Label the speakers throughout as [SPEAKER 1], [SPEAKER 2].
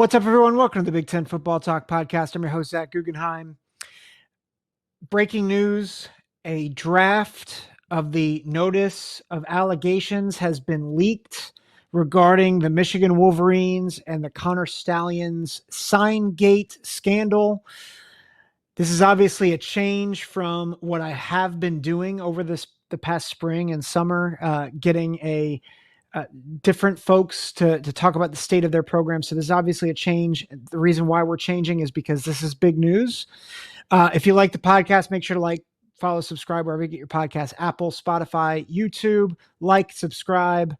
[SPEAKER 1] What's up, everyone? Welcome to the Big Ten Football Talk Podcast. I'm your host, Zach Guggenheim. Breaking news, a draft of the notice of allegations has been leaked regarding the Michigan Wolverines and the Connor Stallions Signgate scandal. This is obviously a change from what I have been doing over the past spring and summer, getting different folks to talk about the state of their program. So there's obviously a change. The reason why we're changing is because this is big news. If you like the podcast, make sure to like, follow, subscribe wherever you get your podcast, Apple, Spotify, YouTube, subscribe.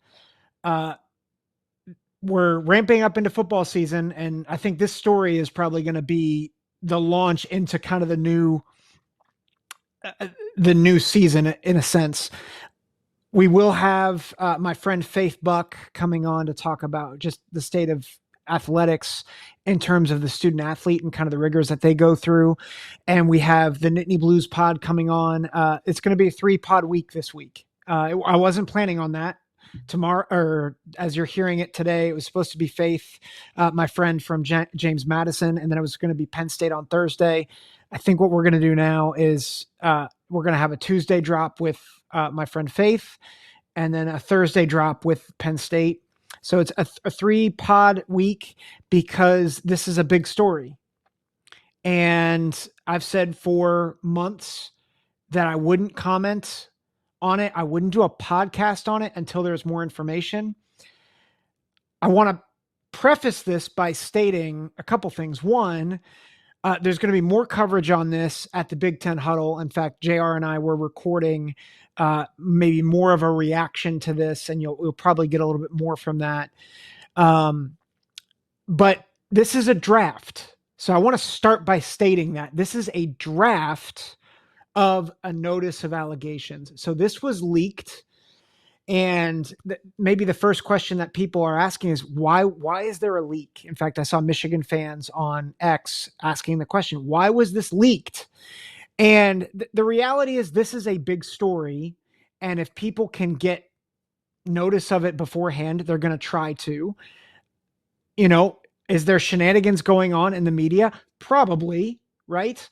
[SPEAKER 1] We're ramping up into football season, and I think this story is probably going to be the launch into kind of the new season in a sense. We will have my friend Faith Buck coming on to talk about just the state of athletics in terms of the student athlete and kind of the rigors that they go through. And we have the Nittany Blues pod coming on. It's going to be a 3-pod week this week. I wasn't planning on that tomorrow, or as you're hearing it today, it was supposed to be Faith, my friend from James Madison. And then it was going to be Penn State on Thursday. I think what we're going to do now is we're going to have a Tuesday drop with my friend Faith, and then a Thursday drop with Penn State. So it's a 3-pod week because this is a big story. And I've said for months that I wouldn't comment on it. I wouldn't do a podcast on it until there's more information. I want to preface this by stating a couple things. One, there's going to be more coverage on this at the Big Ten Huddle. In fact, JR and I were recording maybe more of a reaction to this, and you'll probably get a little bit more from that. But this is a draft. So I want to start by stating that this is a draft of a notice of allegations. So this was leaked. And maybe the first question that people are asking is why is there a leak? In fact, I saw Michigan fans on X asking the question, why was this leaked? And the reality is this is a big story. And if people can get notice of it beforehand, they're going to try to. Is there shenanigans going on in the media? Probably, right?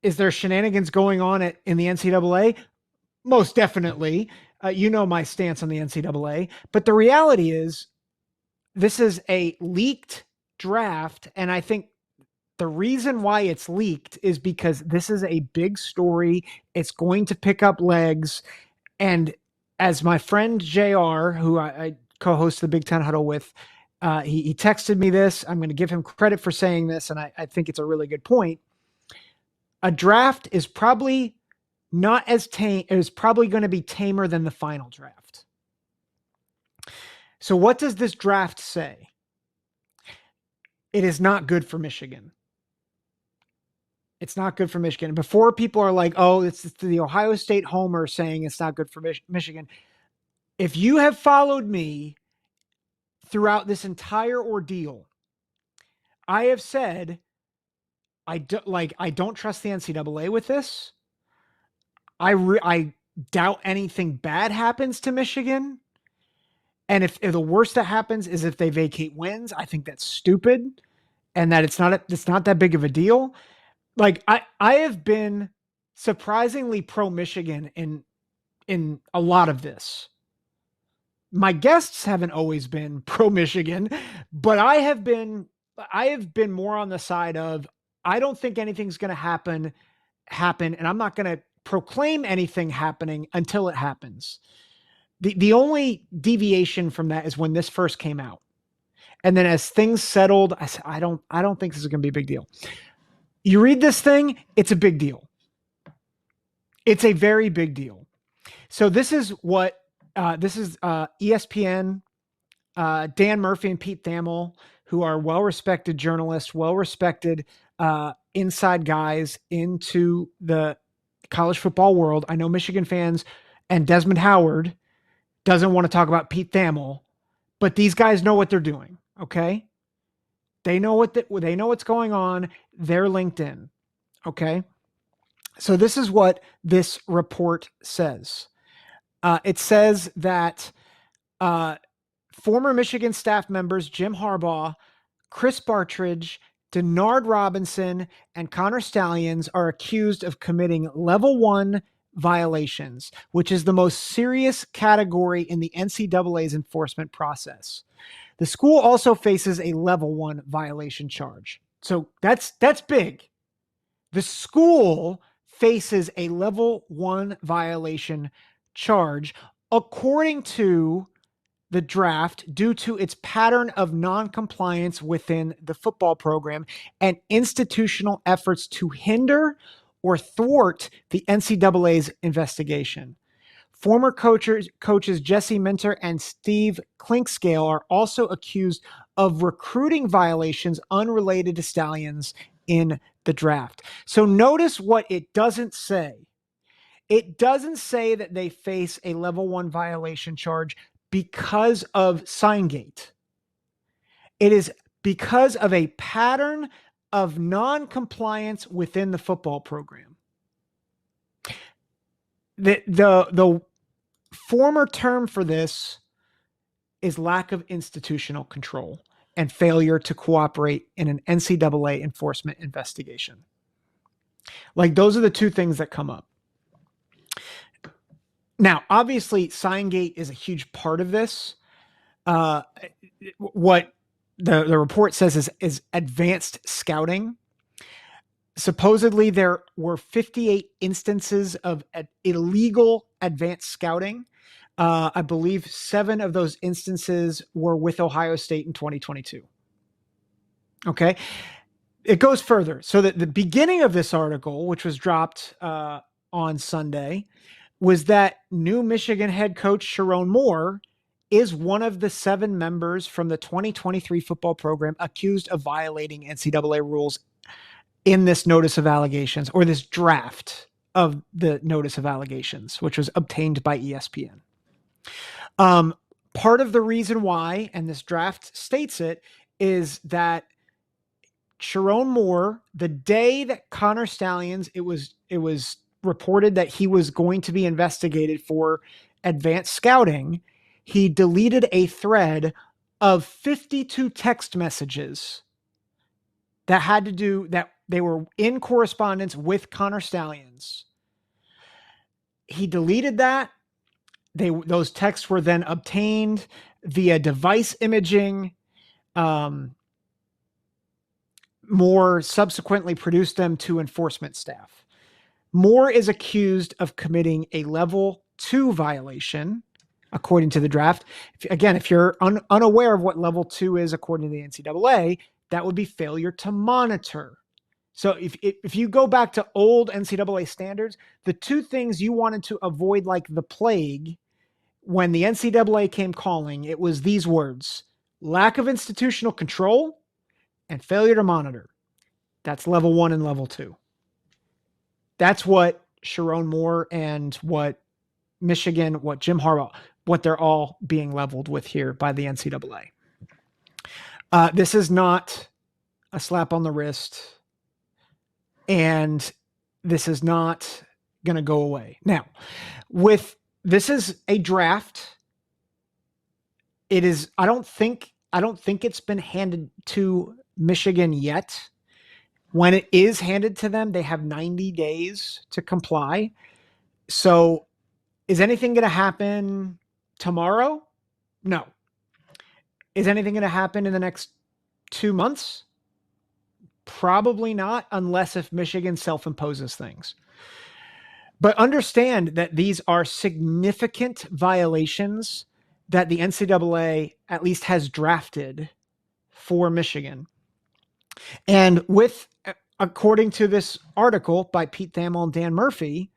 [SPEAKER 1] Is there shenanigans going on in the NCAA? Most definitely. My stance on the NCAA, but the reality is this is a leaked draft. And I think the reason why it's leaked is because this is a big story. It's going to pick up legs. And as my friend JR, who I co-host the Big Ten Huddle with, he texted me this. I'm going to give him credit for saying this. And I think it's a really good point. A draft is probably not as tame. It is probably going to be tamer than the final draft. So what does this draft say? It is not good for Michigan. It's not good for Michigan. Before people are like, oh, it's the Ohio State homer saying it's not good for Michigan. If you have followed me throughout this entire ordeal, I have said, I don't trust the NCAA with this. I doubt anything bad happens to Michigan. And if the worst that happens is if they vacate wins, I think that's stupid and that it's not that big of a deal. Like I have been surprisingly pro Michigan in a lot of this. My guests haven't always been pro Michigan, but I have been more on the side of, I don't think anything's going to happen. And I'm not going to proclaim anything happening until it happens. The only deviation from that is when this first came out. And then as things settled, I said, I don't think this is going to be a big deal. You read this thing, it's a big deal. It's a very big deal. So this is what, ESPN, Dan Murphy and Pete Thamel, who are well-respected journalists, well-respected inside guys into the college football world. I know Michigan fans and Desmond Howard doesn't want to talk about Pete Thamel, but these guys know what they're doing. Okay. They know they know what's going on. They're linked in. Okay. So this is what this report says. It says that former Michigan staff members Jim Harbaugh, Chris Bartridge, Denard Robinson, and Connor Stallions are accused of committing level 1 violations, which is the most serious category in the NCAA's enforcement process. The school also faces a level 1 violation charge. So that's big. The school faces a level 1 violation charge according to the draft due to its pattern of non-compliance within the football program and institutional efforts to hinder or thwart the NCAA's investigation. Former coaches Jesse Minter and Steve Clinkscale are also accused of recruiting violations unrelated to Stallions in the draft. So notice what it doesn't say. It doesn't say that they face a level 1 violation charge because of Signgate. It is because of a pattern of non-compliance within the football program. The former term for this is lack of institutional control and failure to cooperate in an NCAA enforcement investigation. Like, those are the two things that come up. Now, obviously, Signgate is a huge part of this. What the report says is advanced scouting. Supposedly, there were 58 instances of illegal advanced scouting. I believe 7 of those instances were with Ohio State in 2022. Okay. It goes further. So that the beginning of this article, which was dropped on Sunday, was that new Michigan head coach Sherrone Moore is one of the 7 members from the 2023 football program accused of violating NCAA rules in this notice of allegations, or this draft of the notice of allegations, which was obtained by ESPN. Part of the reason why, and this draft states it, is that Sherrone Moore, the day that Connor Stallions, it was reported that he was going to be investigated for advanced scouting, he deleted a thread of 52 text messages that had to do that they were in correspondence with Connor Stallions. He deleted that. Those texts were then obtained via device imaging. Moore subsequently produced them to enforcement staff. Moore is accused of committing a level 2 violation, according to the draft. If you're unaware of what level 2 is, according to the NCAA, that would be failure to monitor. So if you go back to old NCAA standards, the 2 things you wanted to avoid like the plague when the NCAA came calling, it was these words: lack of institutional control and failure to monitor. That's level 1 and level 2. That's what Sherrone Moore and what Michigan, what Jim Harbaugh, what they're all being leveled with here by the NCAA. This is not a slap on the wrist, and this is not going to go away. Now, this is a draft. It is, I don't think it's been handed to Michigan yet. When it is handed to them, they have 90 days to comply. So is anything going to happen tomorrow? No. Is anything going to happen in the next 2 months? Probably not, unless if Michigan self-imposes things. But understand that these are significant violations that the NCAA at least has drafted for Michigan. And according to this article by Pete Thamel and Dan Murphy,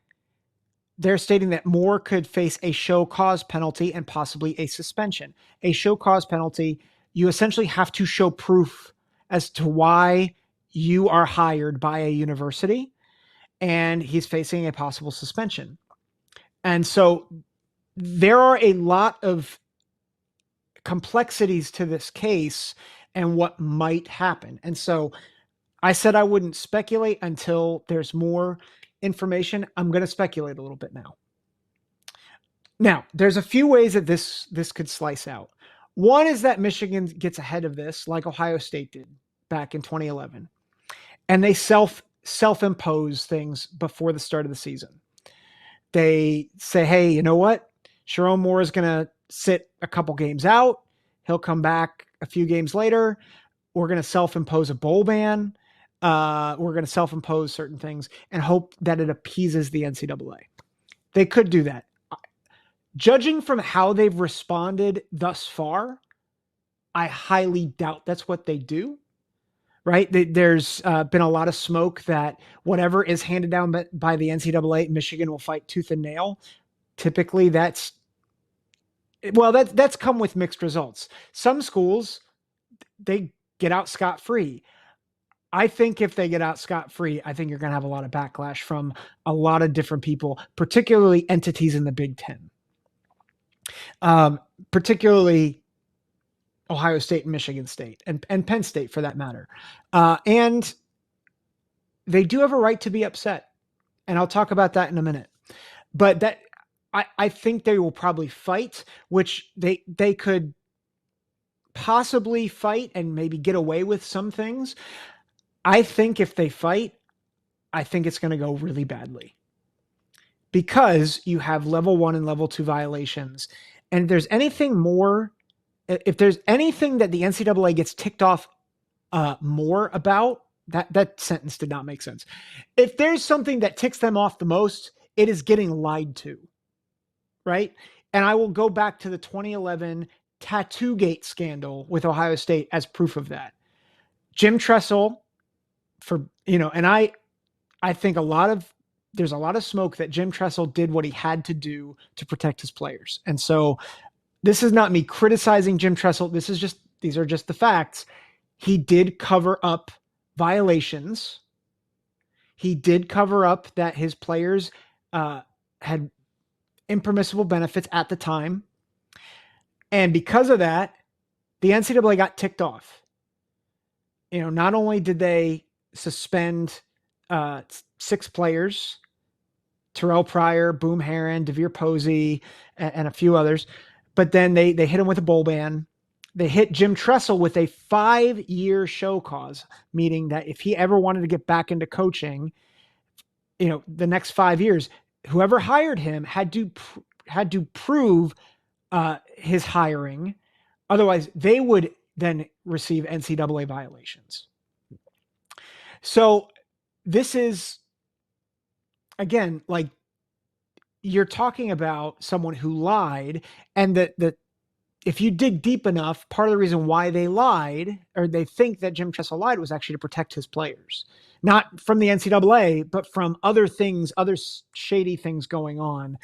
[SPEAKER 1] they're stating that Moore could face a show cause penalty and possibly a suspension. A show cause penalty, you essentially have to show proof as to why you are hired by a university, and he's facing a possible suspension. And so there are a lot of complexities to this case and what might happen. And so I said I wouldn't speculate until there's more information. I'm going to speculate a little bit now. Now, there's a few ways that this could slice out. One is that Michigan gets ahead of this, like Ohio State did back in 2011, and they self-impose things before the start of the season. They say, hey, you know what? Sherrone Moore is going to sit a couple games out. He'll come back a few games later. We're going to self-impose a bowl ban. We're going to self-impose certain things and hope that it appeases the NCAA. They could do that. Judging from how they've responded thus far, I highly doubt that's what they do. Right? There's been a lot of smoke that whatever is handed down by the NCAA, Michigan will fight tooth and nail. Typically, that's come with mixed results. Some schools, they get out scot-free. I think if they get out scot-free, I think you're going to have a lot of backlash from a lot of different people, particularly entities in the Big Ten, particularly Ohio State and Michigan State and Penn State for that matter. And they do have a right to be upset. And I'll talk about that in a minute. But that I think they will probably fight, which they could possibly fight and maybe get away with some things. I think if they fight, I think it's going to go really badly because you have level 1 and level 2 violations. And if there's anything that the NCAA gets ticked off more about, that sentence did not make sense. If there's something that ticks them off the most, it is getting lied to, right? And I will go back to the 2011 Tattoo Gate scandal with Ohio State as proof of that. Jim Tressel, and I think there's a lot of smoke that Jim Tressel did what he had to do to protect his players. And so this is not me criticizing Jim Tressel. These are just the facts. He did cover up violations. He did cover up that his players had impermissible benefits at the time. And because of that, the NCAA got ticked off. Not only did they suspend 6 players, Terrell Pryor, Boom Herron, DeVere Posey, and a few others, but then they hit him with a bowl ban. They hit Jim Tressel with a 5-year show cause, meaning that if he ever wanted to get back into coaching, the next 5 years, whoever hired him had to prove his hiring. Otherwise, they would then receive NCAA violations. So this is, again, like you're talking about someone who lied, and that if you dig deep enough, part of the reason why they lied, or they think that Jim Tressel lied, was actually to protect his players, not from the NCAA, but from other things, other shady things going on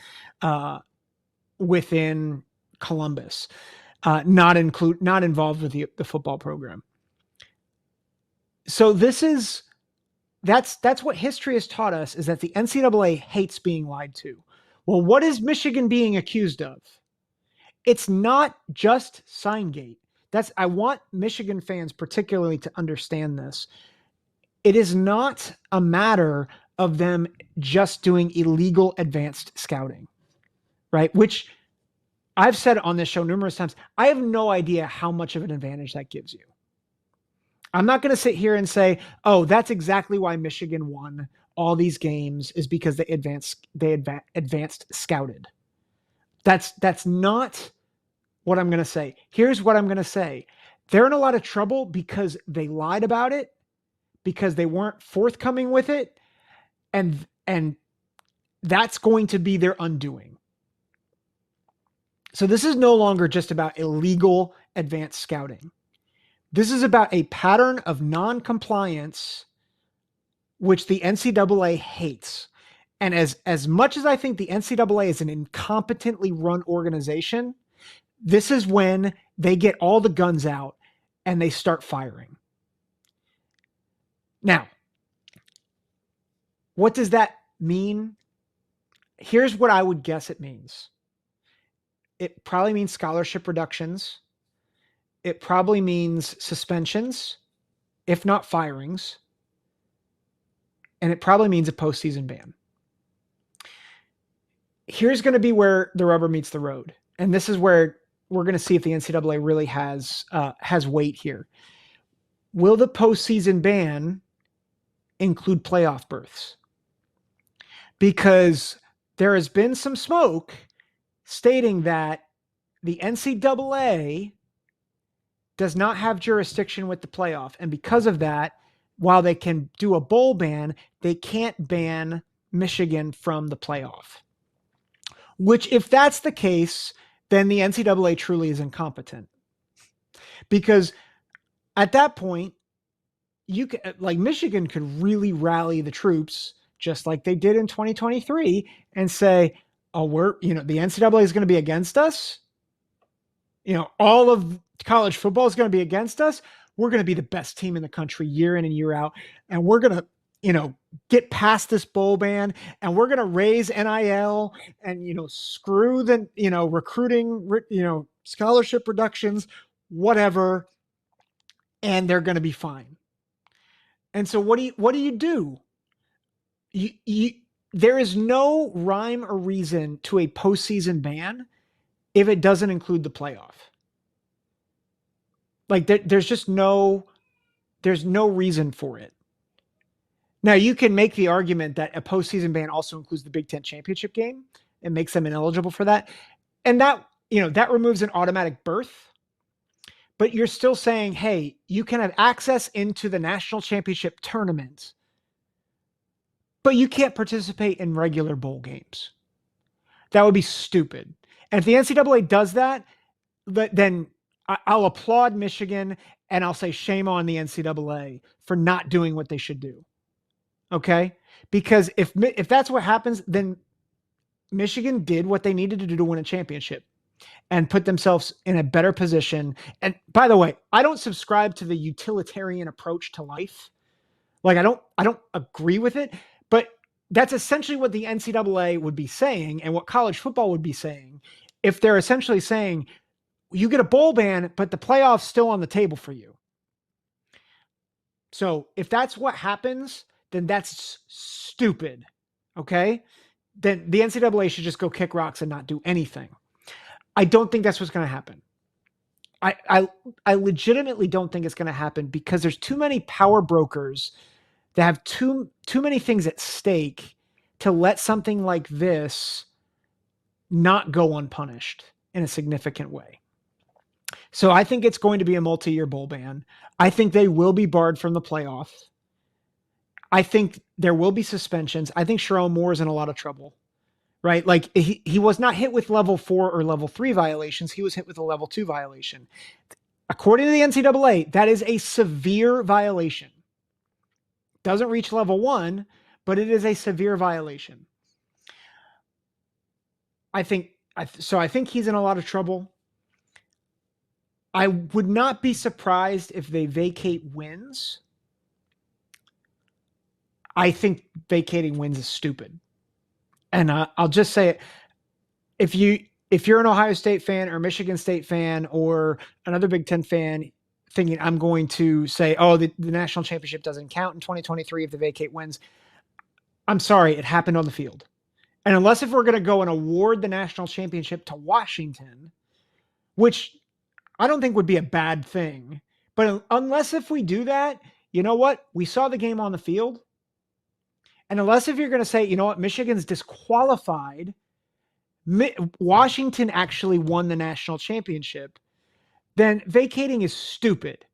[SPEAKER 1] within Columbus, not involved with the football program. So that's what history has taught us, is that the NCAA hates being lied to. Well, what is Michigan being accused of? It's not just Signgate. I want Michigan fans particularly to understand this. It is not a matter of them just doing illegal advanced scouting, right? Which I've said on this show numerous times. I have no idea how much of an advantage that gives you. I'm not going to sit here and say, oh, that's exactly why Michigan won all these games, is because they advanced scouted. That's not what I'm going to say. Here's what I'm going to say. They're in a lot of trouble because they lied about it, because they weren't forthcoming with it, and that's going to be their undoing. So this is no longer just about illegal advanced scouting. This is about a pattern of non-compliance, which the NCAA hates. And as much as I think the NCAA is an incompetently run organization, this is when they get all the guns out and they start firing. Now, what does that mean? Here's what I would guess it means. It probably means scholarship reductions. It probably means suspensions, if not firings. And it probably means a postseason ban. Here's going to be where the rubber meets the road. And this is where we're going to see if the NCAA really has weight here. Will the postseason ban include playoff berths? Because there has been some smoke stating that the NCAA does not have jurisdiction with the playoff. And because of that, while they can do a bowl ban, they can't ban Michigan from the playoff. Which, if that's the case, then the NCAA truly is incompetent. Because at that point, Michigan could really rally the troops just like they did in 2023 and say, oh, the NCAA is going to be against us. All of college football is going to be against us. We're going to be the best team in the country year in and year out. And we're going to, get past this bowl ban, and we're going to raise NIL and, screw the, recruiting, scholarship reductions, whatever. And they're going to be fine. And so what do you do? There is no rhyme or reason to a postseason ban if it doesn't include the playoff. There's no reason for it. Now, you can make the argument that a postseason ban also includes the Big Ten championship game and makes them ineligible for that. And that removes an automatic berth. But you're still saying, hey, you can have access into the national championship tournament, but you can't participate in regular bowl games. That would be stupid. And if the NCAA does that, then I'll applaud Michigan and I'll say shame on the NCAA for not doing what they should do. Okay? Because if that's what happens, then Michigan did what they needed to do to win a championship and put themselves in a better position. And by the way, I don't subscribe to the utilitarian approach to life. I don't agree with it, but that's essentially what the NCAA would be saying and what college football would be saying if they're essentially saying you get a bowl ban, but the playoff's still on the table for you. So if that's what happens, then that's stupid. Okay? Then the NCAA should just go kick rocks and not do anything. I don't think that's what's going to happen. I legitimately don't think it's going to happen because there's too many power brokers that have too many things at stake to let something like this not go unpunished in a significant way. So I think it's going to be a multi-year bowl ban. I think they will be barred from the playoff. I think there will be suspensions. I think Sherrone Moore is in a lot of trouble, right? He was not hit with level 4 or level 3 violations. He was hit with a level 2 violation. According to the NCAA, that is a severe violation. Doesn't reach level 1, but it is a severe violation. I think he's in a lot of trouble. I would not be surprised if they vacate wins. I think vacating wins is stupid. And I'll just say it. If you're an Ohio State fan or Michigan State fan or another Big Ten fan thinking I'm going to say, oh, the national championship doesn't count in 2023 if the vacate wins, I'm sorry, it happened on the field. And unless if we're going to go and award the national championship to Washington, which I don't think would be a bad thing, but unless if we do that, you know what? We saw the game on the field. And unless if you're going to say, you know what, Michigan's disqualified, Washington actually won the national championship, then vacating is stupid.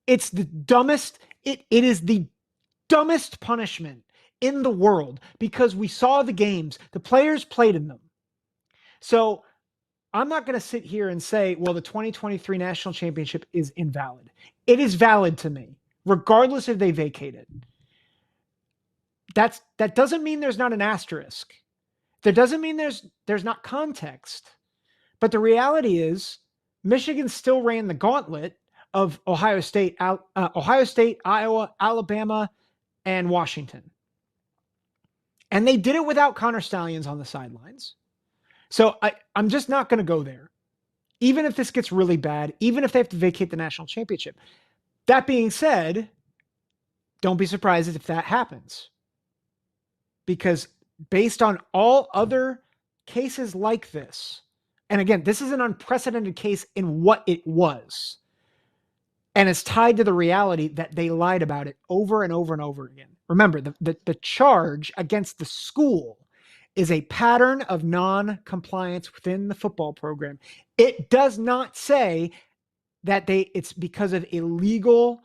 [SPEAKER 1] It's the dumbest. It is the dumbest punishment in the world because we saw the games. The players played in them. So I'm not going to sit here and say, well, the 2023 national championship is invalid. It is valid to me, regardless if they vacate it. That doesn't mean there's not an asterisk. That doesn't mean there's not context. But the reality is Michigan still ran the gauntlet of Ohio State, Iowa, Alabama, and Washington. And they did it without Connor Stallions on the sidelines. So I'm just not going to go there. Even if this gets really bad, even if they have to vacate the national championship. That being said, don't be surprised if that happens. Because based on all other cases like this, And again, this is an unprecedented case in what it was. And it's tied to the reality that they lied about it over and over and over again. Remember, the charge against the school is a pattern of non-compliance within the football program. It does not say that it's because of illegal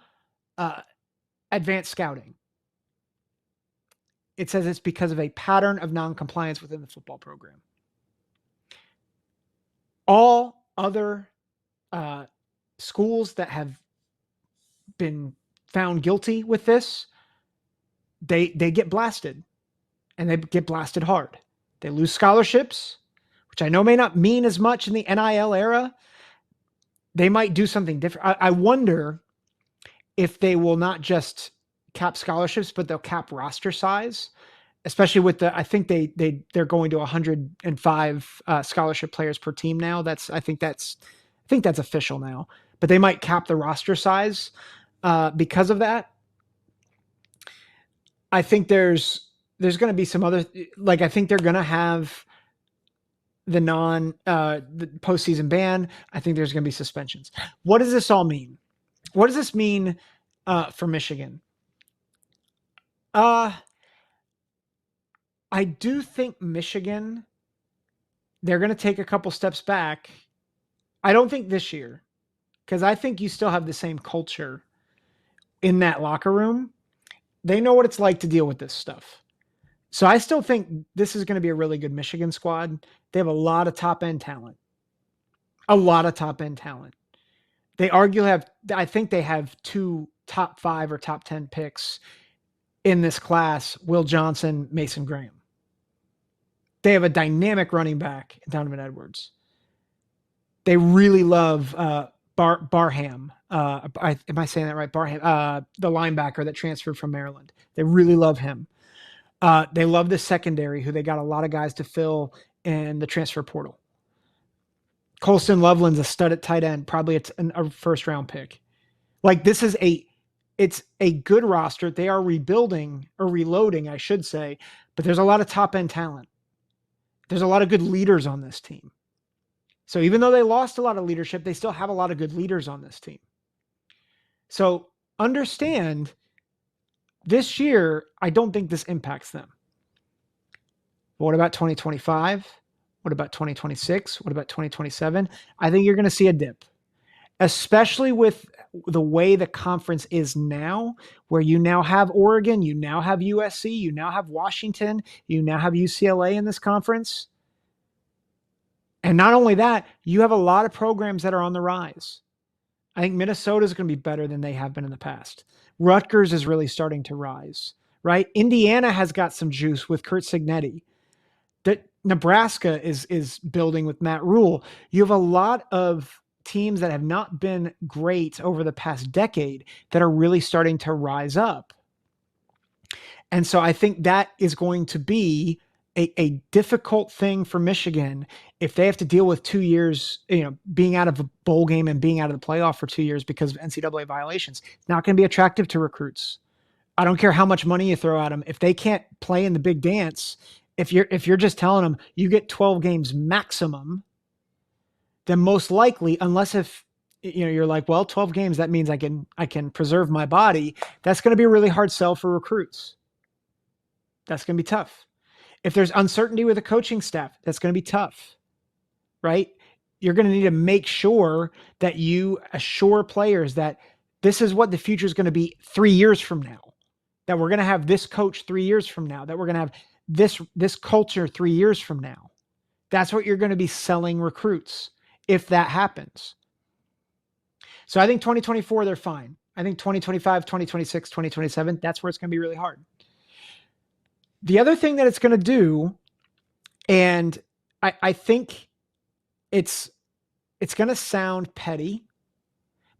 [SPEAKER 1] advanced scouting. It says it's because of a pattern of non-compliance within the football program. All other schools that have been found guilty with this, they get blasted, and they get blasted hard. They lose scholarships, which I know may not mean as much in the NIL era. They might do something different. I wonder if they will not just cap scholarships, but they'll cap roster size, especially with I think they're going to 105 scholarship players per team now. I think that's official now, but they might cap the roster size because of that. I think there's going to be some other, like, I think they're going to have the postseason ban. I think there's going to be suspensions. What does this all mean? What does this mean for Michigan? I do think Michigan, they're going to take a couple steps back. I don't think this year, because I think you still have the same culture in that locker room. They know what it's like to deal with this stuff. So I still think this is going to be a really good Michigan squad. They have a lot of top-end talent. A lot of top-end talent. They arguably I think they have 2 top 5 or top 10 picks in this class, Will Johnson, Mason Graham. They have a dynamic running back, Donovan Edwards. They really love Barham. Am I saying that right? Barham, the linebacker that transferred from Maryland. They really love him. They love the secondary, who they got a lot of guys to fill in the transfer portal. Colston Loveland's a stud at tight end, probably a first-round pick. Like, it's a good roster. They are rebuilding, or reloading, I should say, but there's a lot of top-end talent. There's a lot of good leaders on this team. So even though they lost a lot of leadership, they still have a lot of good leaders on this team. So understand, this year, I don't think this impacts them. But what about 2025? What about 2026? What about 2027? I think you're going to see a dip, especially with the way the conference is now, where you now have Oregon, you now have USC, you now have Washington, you now have UCLA in this conference. And not only that, you have a lot of programs that are on the rise. I think Minnesota is going to be better than they have been in the past. Rutgers is really starting to rise, right? Indiana has got some juice with Kurt Signetti. Nebraska is building with Matt Rule. You have a lot of teams that have not been great over the past decade that are really starting to rise up. And so I think that is going to be a difficult thing for Michigan if they have to deal with 2 years, being out of a bowl game and being out of the playoff for 2 years because of NCAA violations. It's not going to be attractive to recruits. I don't care how much money you throw at them. If they can't play in the big dance, if you're just telling them you get 12 games maximum, then most likely, unless if you're like, well, 12 games, that means I can preserve my body. That's going to be a really hard sell for recruits. That's going to be tough. If there's uncertainty with the coaching staff, that's going to be tough, right? You're going to need to make sure that you assure players that this is what the future is going to be 3 years from now, that we're going to have this coach 3 years from now, that we're going to have this culture 3 years from now. That's what you're going to be selling recruits if that happens. So I think 2024, they're fine. I think 2025, 2026, 2027, that's where it's going to be really hard. The other thing that it's going to do, and I think it's going to sound petty,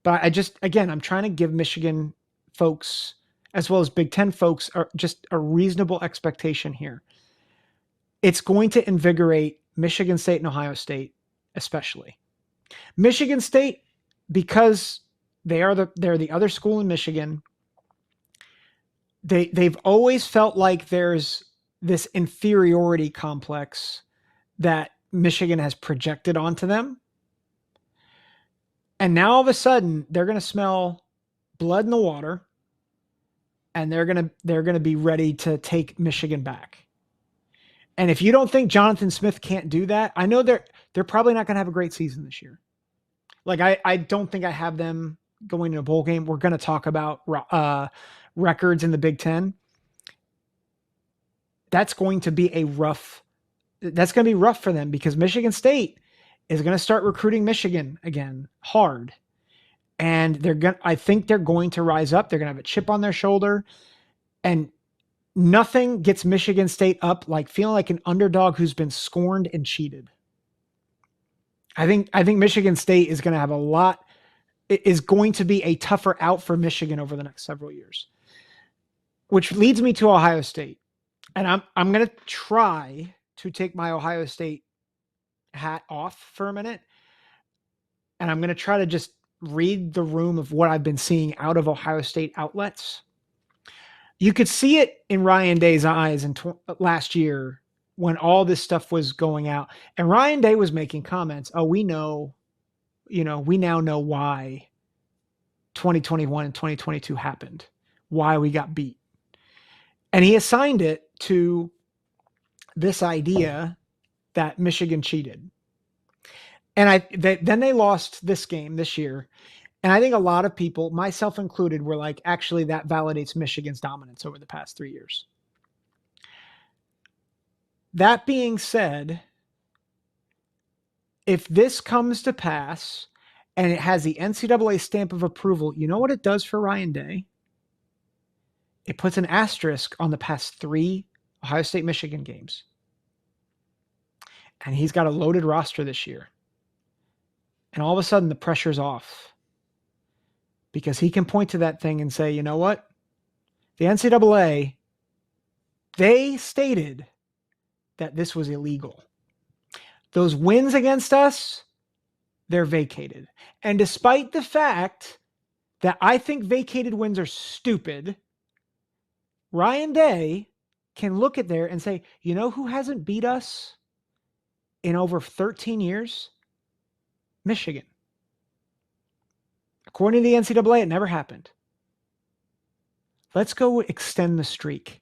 [SPEAKER 1] but I'm trying to give Michigan folks, as well as Big Ten folks, are just a reasonable expectation here. It's going to invigorate Michigan State and Ohio State, especially. Michigan State, because they're the other school in Michigan. They've always felt like there's this inferiority complex that Michigan has projected onto them. And now all of a sudden they're going to smell blood in the water, and they're going to be ready to take Michigan back. And if you don't think Jonathan Smith can't do that, I know they're probably not going to have a great season this year. Like I don't think I have them going to a bowl game. We're going to talk about records in the Big Ten. That's going to be rough for them, because Michigan State is going to start recruiting Michigan again hard. And I think they're going to rise up. They're going to have a chip on their shoulder, and nothing gets Michigan State up like feeling like an underdog who's been scorned and cheated. I think Michigan State is going to have is going to be a tougher out for Michigan over the next several years, which leads me to Ohio State. And I'm going to try to take my Ohio State hat off for a minute. And I'm going to try to just read the room of what I've been seeing out of Ohio State outlets. You could see it in Ryan Day's eyes last year when all this stuff was going out. And Ryan Day was making comments. Oh, we now know why 2021 and 2022 happened, why we got beat. And he assigned it to this idea that Michigan cheated. And then they lost this game this year. And I think a lot of people, myself included, were like, actually, that validates Michigan's dominance over the past 3 years. That being said, if this comes to pass and it has the NCAA stamp of approval, you know what it does for Ryan Day? It puts an asterisk on the past 3 Ohio State-Michigan games. And he's got a loaded roster this year. And all of a sudden, the pressure's off. Because he can point to that thing and say, you know what? The NCAA, they stated that this was illegal. Those wins against us, they're vacated. And despite the fact that I think vacated wins are stupid, Ryan Day can look at there and say, you know who hasn't beat us in over 13 years? Michigan. According to the NCAA, it never happened. Let's go extend the streak.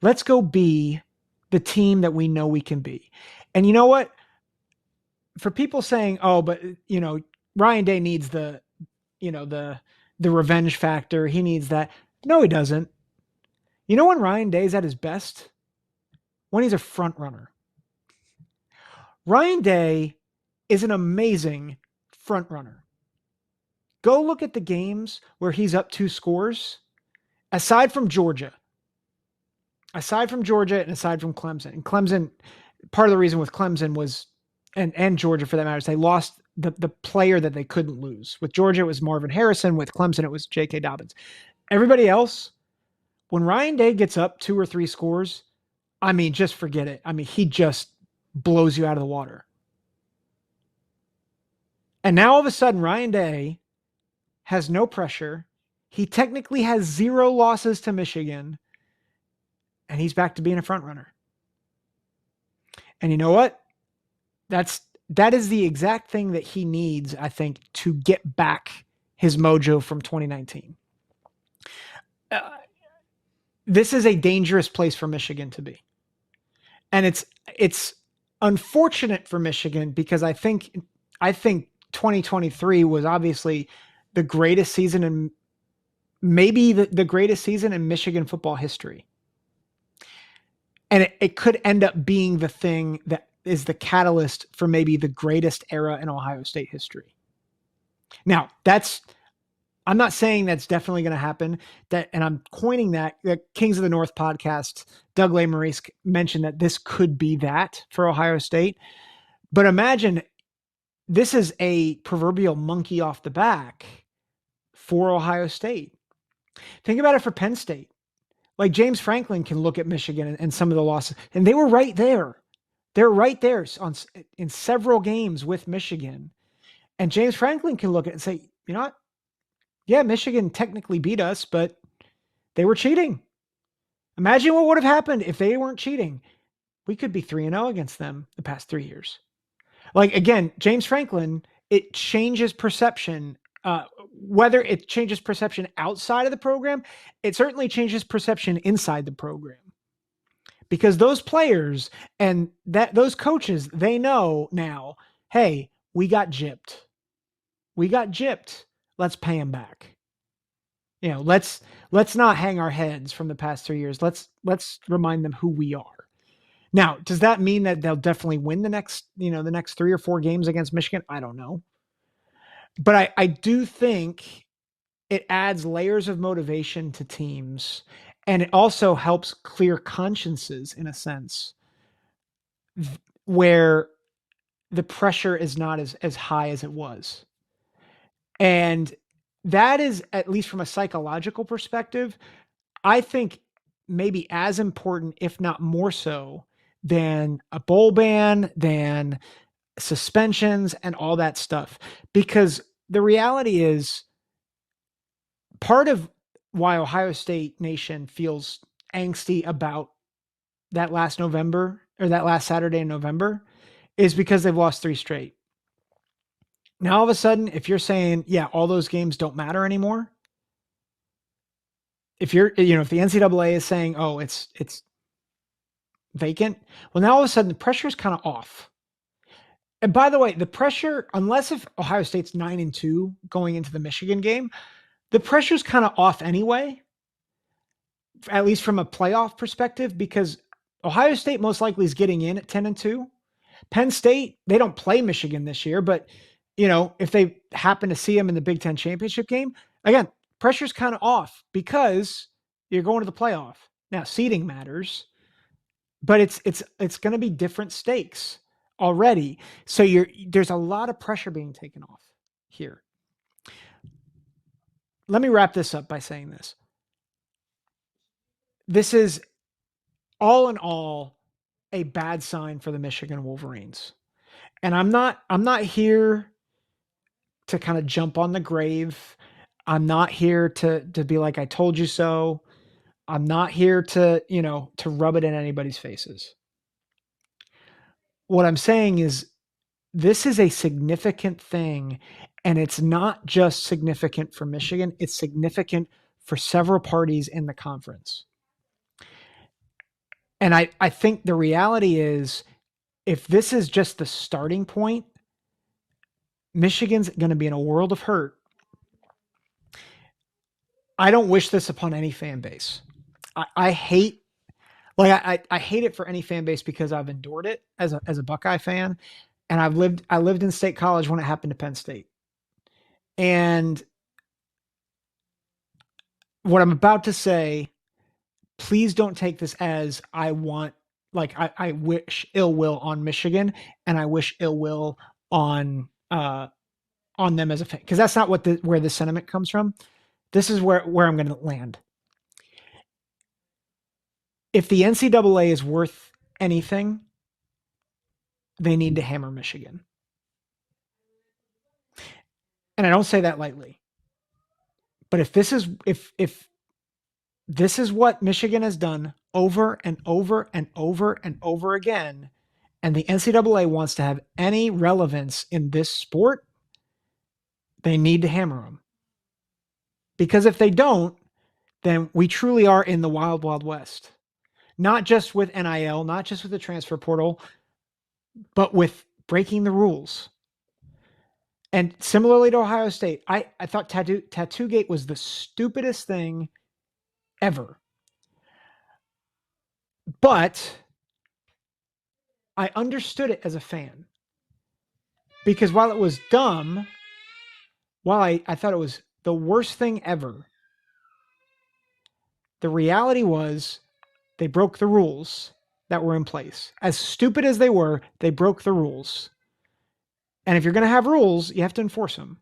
[SPEAKER 1] Let's go be the team that we know we can be. And you know what? For people saying, oh, but Ryan Day needs the revenge factor. He needs that. No, he doesn't. You know when Ryan Day's at his best? When he's a front runner. Ryan Day is an amazing front runner. Go look at the games where he's up 2 scores, aside from Georgia and aside from Clemson. And Clemson, part of the reason with Clemson was, and Georgia for that matter, is they lost the player that they couldn't lose. With Georgia, it was Marvin Harrison. With Clemson, it was J.K. Dobbins. Everybody else, when Ryan Day gets up 2 or 3 scores, I mean, just forget it. I mean, he just blows you out of the water. And now all of a sudden, Ryan Day has no pressure. He technically has 0 losses to Michigan, and he's back to being a front runner. And you know what? That is the exact thing that he needs, I think, to get back his mojo from 2019. This is a dangerous place for Michigan to be. And it's unfortunate for Michigan because I think 2023 was obviously the greatest season in maybe the greatest season in Michigan football history. And it could end up being the thing that is the catalyst for maybe the greatest era in Ohio State history. Now, I'm not saying that's definitely going to happen. And I'm coining that. The Kings of the North podcast, Doug Lesmerises mentioned that this could be that for Ohio State. But imagine this is a proverbial monkey off the back for Ohio State. Think about it for Penn State. Like James Franklin can look at Michigan and some of the losses, and they were right there. They're right there in several games with Michigan. And James Franklin can look at it and say, you know what? Yeah, Michigan technically beat us, but they were cheating. Imagine what would have happened if they weren't cheating. we could be 3-0 against them the past 3 years. Like, again, James Franklin, it changes perception. Whether it changes perception outside of the program, it certainly changes perception inside the program. Because those players and those coaches, they know now, hey, we got gypped. We got gypped. Let's pay them back. Let's not hang our heads from the past 3 years. Let's remind them who we are. Now, does that mean that they'll definitely win the next 3 or 4 games against Michigan? I don't know. But I do think it adds layers of motivation to teams, and it also helps clear consciences in a sense where the pressure is not as high as it was. And that is, at least from a psychological perspective, I think maybe as important, if not more so, than a bowl ban, than suspensions and all that stuff. Because the reality is, part of why Ohio State Nation feels angsty about that last November, or that last Saturday in November, is because they've lost 3 straight. Now, all of a sudden, if you're saying, yeah, all those games don't matter anymore, if the NCAA is saying, oh, it's vacant, well, now all of a sudden the pressure is kind of off. And by the way, the pressure, unless if Ohio State's 9-2 going into the Michigan game, the pressure's kind of off anyway, at least from a playoff perspective, because Ohio State most likely is getting in at 10-2. Penn State, they don't play Michigan this year, but if they happen to see them in the Big Ten championship game, again, pressure's kind of off because you're going to the playoff. Now, seeding matters, but it's going to be different stakes already. So there's a lot of pressure being taken off here. Let me wrap this up by saying this. This is all in all a bad sign for the Michigan Wolverines. And I'm not here to kind of jump on the grave. I'm not here to be like, I told you so. I'm not here to rub it in anybody's faces. What I'm saying is, this is a significant thing, and it's not just significant for Michigan, it's significant for several parties in the conference. And I think the reality is, if this is just the starting point, Michigan's going to be in a world of hurt. I don't wish this upon any fan base. I hate it for any fan base because I've endured it as a Buckeye fan, and I lived in State College when it happened to Penn State. And what I'm about to say, please don't take this as I wish ill will on Michigan, and I wish ill will on them as a fan, because that's not where the sentiment comes from. This is where I'm going to land. If the NCAA is worth anything, they need to hammer Michigan. And I don't say that lightly. But if this is what Michigan has done over and over and over and over again, and the NCAA wants to have any relevance in this sport, they need to hammer them. Because if they don't, then we truly are in the wild, wild west. Not just with NIL, not just with the transfer portal, but with breaking the rules. And similarly to Ohio State, I thought Tattoo-gate was the stupidest thing ever. But I understood it as a fan. Because while it was dumb, while I thought it was the worst thing ever, the reality was they broke the rules that were in place. As stupid as they were, they broke the rules. And if you're going to have rules, you have to enforce them.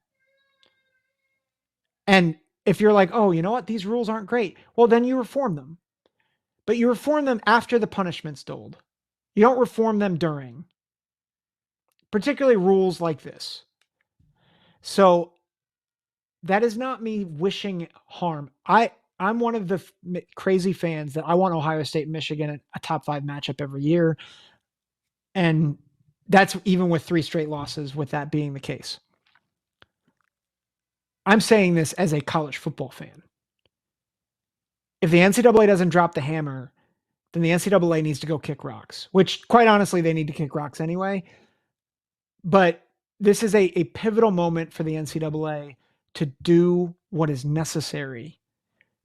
[SPEAKER 1] And if you're like, oh, you know what? These rules aren't great. Well, then you reform them. But you reform them after the punishment's doled. You don't reform them during. Particularly rules like this. So that is not me wishing harm. I'm one of the crazy fans that I want Ohio State and Michigan a top 5 matchup every year. And that's even with 3 straight losses, with that being the case. I'm saying this as a college football fan. If the NCAA doesn't drop the hammer, then the NCAA needs to go kick rocks, which quite honestly, they need to kick rocks anyway. But this is a pivotal moment for the NCAA to do what is necessary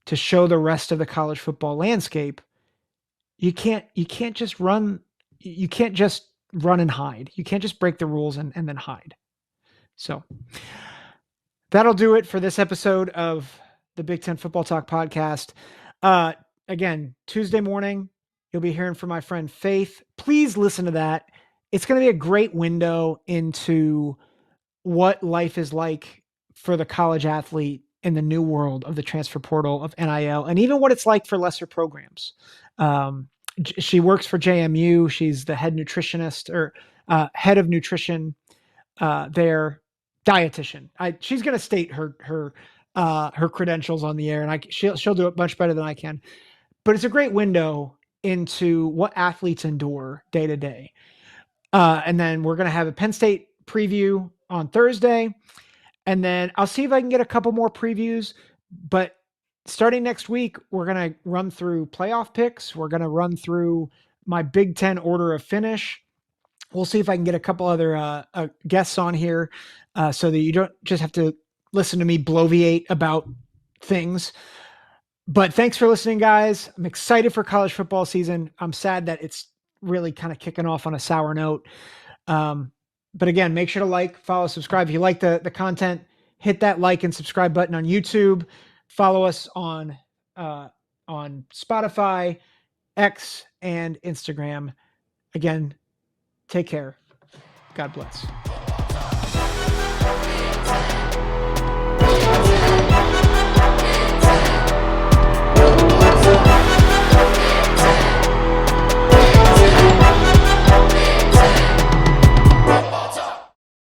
[SPEAKER 1] to show the rest of the college football landscape. You can't just run and hide. You can't just break the rules and then hide. So that'll do it for this episode of the Big Ten Football Talk podcast. Again, Tuesday morning, you'll be hearing from my friend Faith. Please listen to that. It's going to be a great window into what life is like for the college athlete in the new world of the transfer portal, of NIL, and even what it's like for lesser programs. She works for JMU. She's the head nutritionist or head of nutrition there, dietitian. She's going to state her credentials on the air, and she'll do it much better than I can. But it's a great window into what athletes endure day to day. And then we're going to have a Penn State preview on Thursday. And then I'll see if I can get a couple more previews. But starting next week, we're going to run through playoff picks. We're going to run through my Big Ten order of finish. We'll see if I can get a couple other guests on here so that you don't just have to listen to me bloviate about things. But thanks for listening, guys. I'm excited for college football season. I'm sad that it's really kind of kicking off on a sour note. But again, make sure to like, follow, subscribe. If you like the content, hit that like and subscribe button on YouTube. Follow us on Spotify, X, and Instagram. Again, take care. God bless.